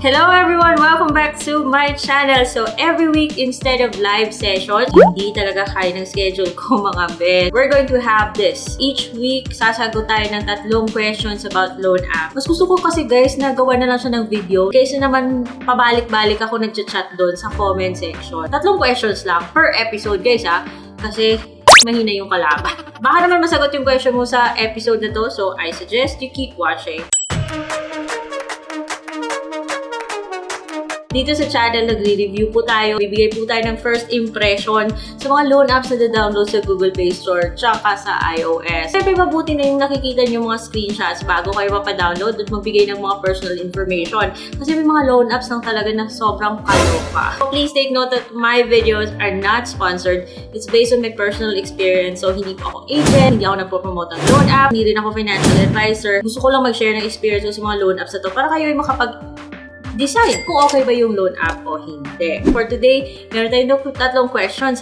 Hello everyone! Welcome back to my channel. So every week, instead of live session, hindi talaga kaya ng schedule ko mga bet. We're going to have this. Each week, sasagot tayo ng 3 questions about loan app. Mas gusto ko kasi guys na gawa na lang siya ng video kaysa naman pabalik-balik ako nag-chat doon sa comment section. 3 questions lang per episode guys kasi mahina yung kalaban. Baka naman masagot yung question mo sa episode na to, so I suggest you keep watching. Dito sa channel, nagre-review po tayo. Bibigay po tayo ng first impression sa mga loan apps na download sa Google Play Store tsaka sa iOS. Siyempre, mabuti na yung nakikita nyo mga screenshots bago kayo mapadownload at magbigay ng mga personal information. Kasi may mga loan apps lang talaga na sobrang kaloka. So, please take note that my videos are not sponsored. It's based on my personal experience. So, hindi po ako agent, hindi ako nagpo-promote ng loan app, hindi rin ako financial advisor. Gusto ko lang mag-share ng experience ko sa mga loan apps na to para kayo ay decide kung okay ba yung loan app o hindi. For today, meron tayong 3 questions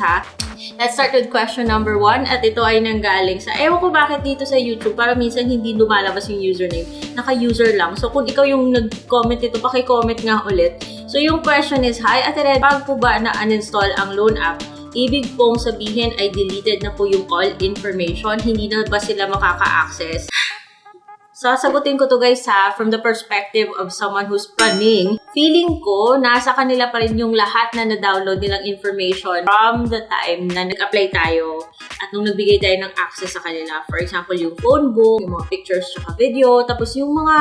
Let's start with question number 1 at ito ay nanggaling sa, ewan ko bakit dito sa YouTube, para minsan hindi lumalabas yung username. Naka-user lang. So kung ikaw yung nag-comment ito, paki-comment nga ulit. So yung question is, Hi Ate Red, bago po ba na-uninstall ang loan app? Ibig pong sabihin ay deleted na po yung all information, hindi na ba sila makaka-access? Sasagutin ko to guys from the perspective of someone who's planning. Feeling ko, nasa kanila pa rin yung lahat na na-download nilang information from the time na nag-apply tayo at nung nagbigay tayo ng access sa kanila. For example, yung phone book, yung mga pictures tsaka video, tapos yung mga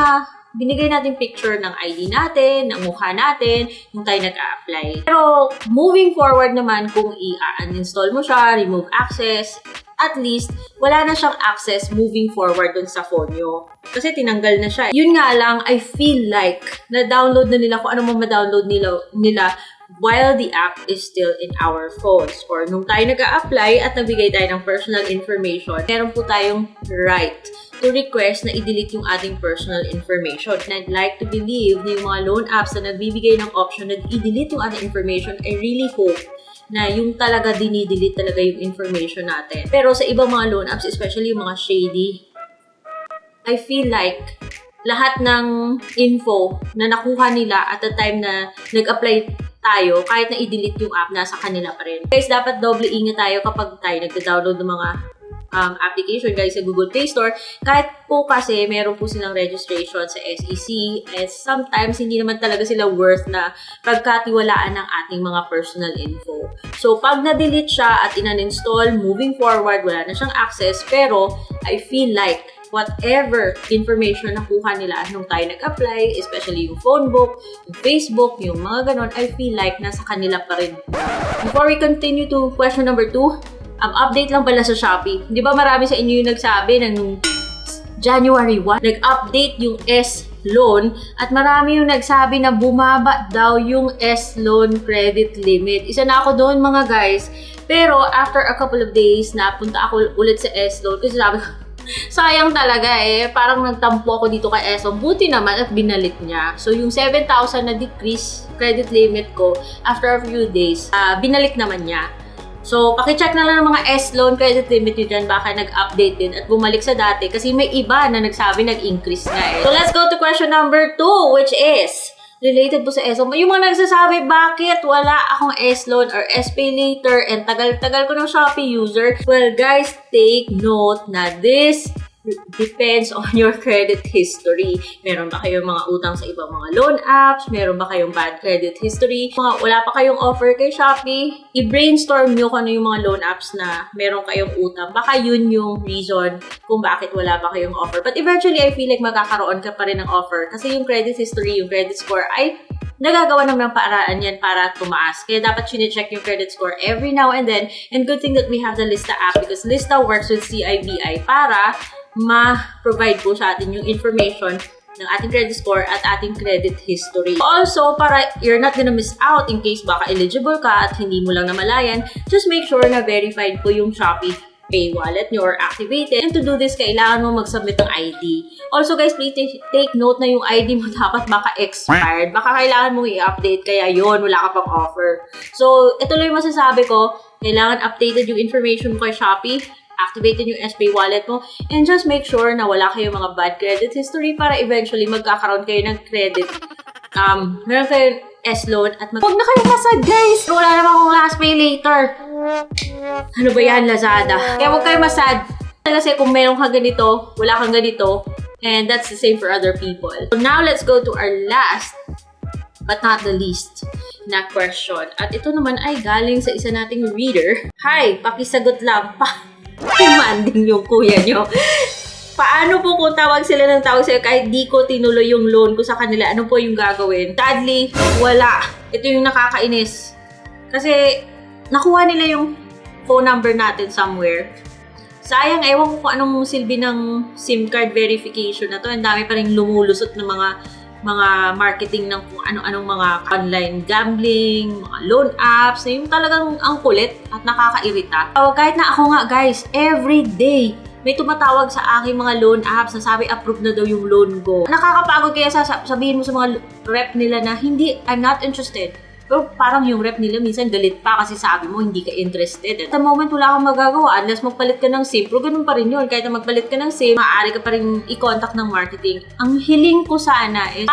binigay natin picture ng ID natin, ng mukha natin, yung tayo nag-a-apply. Pero moving forward naman, kung i-uninstall mo siya, remove access, at least, wala na siyang access moving forward dun sa phone nyo. Kasi tinanggal na siya. Yun nga lang, I feel like na-download na nila kung ano man ma-download nila while the app is still in our phones. Or nung tayo nag-a-apply at nabigay tayo ng personal information, meron po tayong right to request na i-delete yung ating personal information. And I'd like to believe na yung mga loan apps na nagbibigay ng option na i-delete yung ating information, I really hope na yung talaga dinidelete talaga yung information natin. Pero sa ibang mga loan apps, especially yung mga shady, I feel like lahat ng info na nakuha nila at the time na nag-apply tayo, kahit na i-delete yung app, nasa kanila pa rin. Guys, dapat doble ingat tayo kapag tayo nagda-download ng mga application guys sa Google Play Store. Kahit po kasi meron po silang registration sa SEC and sometimes hindi naman talaga sila worth na pagkatiwalaan ng ating mga personal info. So pag na-delete siya at in-uninstall, moving forward, wala na siyang access, pero I feel like whatever information na kuha nila nung tayo nag-apply, especially yung phone book, yung Facebook, yung mga ganon, I feel like nasa kanila pa rin. Before we continue to question number 2, update lang pala sa Shopee. Di ba marami sa inyo yung nagsabi na nung January 1, nag-update yung S-Loan at marami yung nagsabi na bumaba daw yung S-Loan credit limit. Isa na ako doon mga guys. Pero after a couple of days, napunta ako ulit sa S-Loan kasi sabi ko, sayang talaga parang nagtampo ako dito kay S-Loan. Buti naman at binalik niya. So yung 7,000 na decrease credit limit ko after a few days, binalik naman niya. So, pakicheck na lang ng mga S-Loan credit limit nyo dyan, baka nag-update din at bumalik sa dati kasi may iba na nagsabi nag-increase nga So, let's go to question number 2, which is related po sa S-Loan. Yung mga nagsasabi, bakit wala akong S-Loan or S-Pay Later and tagal-tagal ko ng Shopee user? Well, guys, take note na this depends on your credit history. Meron ba kayong mga utang sa ibang mga loan apps? Meron ba kayong bad credit history? Wala pa kayong offer kay Shopee? I-brainstorm nyo kung ano yung mga loan apps na meron kayong utang. Baka yun yung reason kung bakit wala pa kayong offer. But eventually, I feel like magkakaroon ka pa rin ng offer. Kasi yung credit history, yung credit score ay nagagawa naman ng paraan yan para tumaas. Kaya dapat sine-check yung credit score every now and then. And good thing that we have the Lista app because Lista works with CIBI para ma-provide po sa atin yung information ng ating credit score at ating credit history. Also, para you're not gonna miss out in case baka eligible ka at hindi mo lang namalayan, just make sure na verified po yung Shopee Pay wallet nyo or activated. And to do this, kailangan mo mag-submit ng ID. Also guys, please take note na yung ID mo dapat baka expired. Baka kailangan mong i-update, kaya yun, wala ka pang offer. So, ito lang yung masasabi ko. Kailangan updated yung information mo kay Shopee. Activated yung SPay wallet mo, and just make sure na wala kayong mga bad credit history para eventually magkakaroon kayo ng credit meron kayong S-loan at huwag na kayong masad, guys! Wala naman akong last pay later. Ano ba yan, Lazada? Kaya huwag kayong masad. Kasi kung meron ka ganito, wala kang ganito. And that's the same for other people. So now, let's go to our last but not the least na question. At ito naman ay galing sa isa nating reader. Hi! Pakisagot lang. Demanding yung kuya nyo. Paano po kung tawag sila ng tawag sa'yo kahit di ko tinuloy yung loan ko sa kanila? Ano po yung gagawin? Sadly, wala. Ito yung nakakainis. Kasi, nakuha nila yung phone number natin somewhere. Sayang, ewan ko kung anong silbi ng SIM card verification na to. Ang dami pa rin lumulusot ng mga marketing ng kung ano-anong mga online gambling, mga loan apps, na yung talagang ang kulit at nakakairita. Kahit na ako nga, guys, every day, may tumatawag sa aking mga loan apps na sabi approve na daw yung loan ko. Nakakapagod kaya sabihin mo sa mga rep nila na hindi, I'm not interested. Pero parang yung rep nila minsan galit pa kasi sabi mo hindi ka interested. At the moment wala kang magagawa unless magpalit ka ng SIM. Pero ganun pa rin yun. Kahit na magpalit ka ng SIM, maaari ka pa rin i-contact ng marketing. Ang hiling ko sana is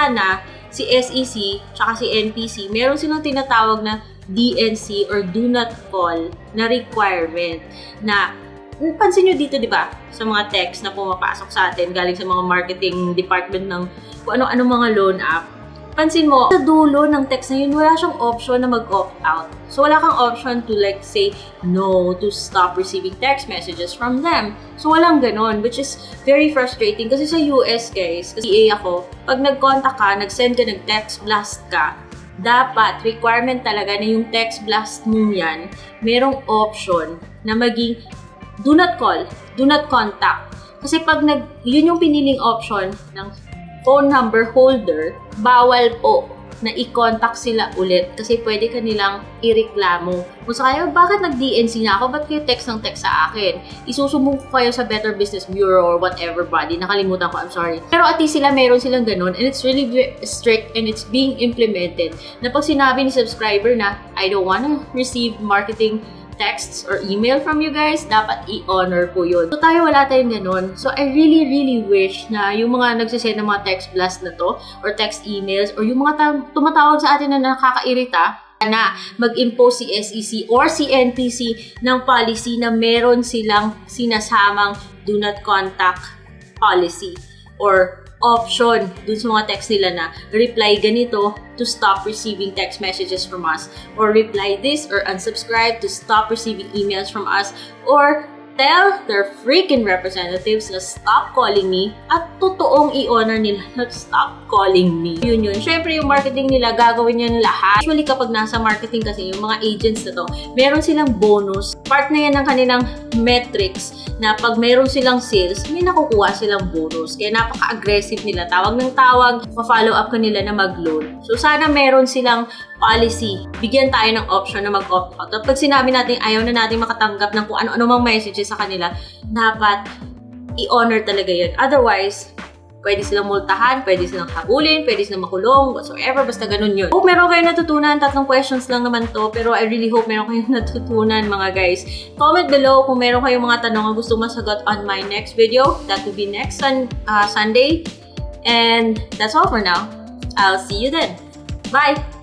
si SEC tsaka si NPC, meron silang tinatawag na DNC or do not call na requirement na pansin nyo dito, di ba? Sa mga text na pumapasok sa atin galing sa mga marketing department ng kung ano-ano mga loan app. Pansin mo, sa dulo ng text na yun, wala siyang option na mag-opt out. So, wala kang option to like say no to stop receiving text messages from them. So, walang ganon, which is very frustrating. Kasi sa US, guys, kasi EA ako, pag nag-contact ka, nag-send ka, nag-text blast ka, dapat, requirement talaga na yung text blast mo yan, merong option na maging do not call, do not contact. Kasi pag yun yung piniling option ng phone number holder, bawal po na i-contact sila ulit kasi pwede ka nilang ireklamo. Kung sa kayo, bakit nag-DNC na ako? Ba't kayo text ng text sa akin? Isusumbong ko kayo sa Better Business Bureau or whatever body. Nakalimutan ko, I'm sorry. Pero at least meron silang ganun and it's really strict and it's being implemented. Na pag sinabi ni subscriber na, I don't wanna receive marketing texts or email from you guys, dapat i-honor po yun. So tayo, wala tayong ganun. So I really, really wish na yung mga nagsisend ng mga text blast na to, or text emails, or yung mga tumatawag sa atin na nakakairita, na mag-impose si SEC or si NPC ng policy na meron silang sinasamang do not contact policy or option dun sa mga text nila na reply ganito to stop receiving text messages from us, or reply this or unsubscribe to stop receiving emails from us, or tell their freaking representatives na stop calling me at totoong i-honor nila na stop calling me. Yun. Siyempre, yung marketing nila, gagawin yun lahat. Usually, kapag nasa marketing kasi, yung mga agents na to, meron silang bonus. Part na yan ng kanilang metrics na pag meron silang sales, may nakukuha silang bonus. Kaya napaka-aggressive nila. Tawag ng tawag, pa-follow up ka nila na mag-loan. So, sana meron silang policy. Bigyan tayo ng option na mag-opt out. At pag sinabi natin, ayaw na natin makatanggap ng kung ano-ano mang messages sa kanila, dapat i-honor talaga yun. Otherwise, pwede silang multahan, pwede silang habulin, pwede silang makulong, whatsoever, basta ganun yun. Hope meron kayong natutunan, 3 questions lang naman to, pero I really hope meron kayong natutunan, mga guys. Comment below kung meron kayong mga tanong na gusto masagot on my next video. That will be next Sunday. And that's all for now. I'll see you then. Bye!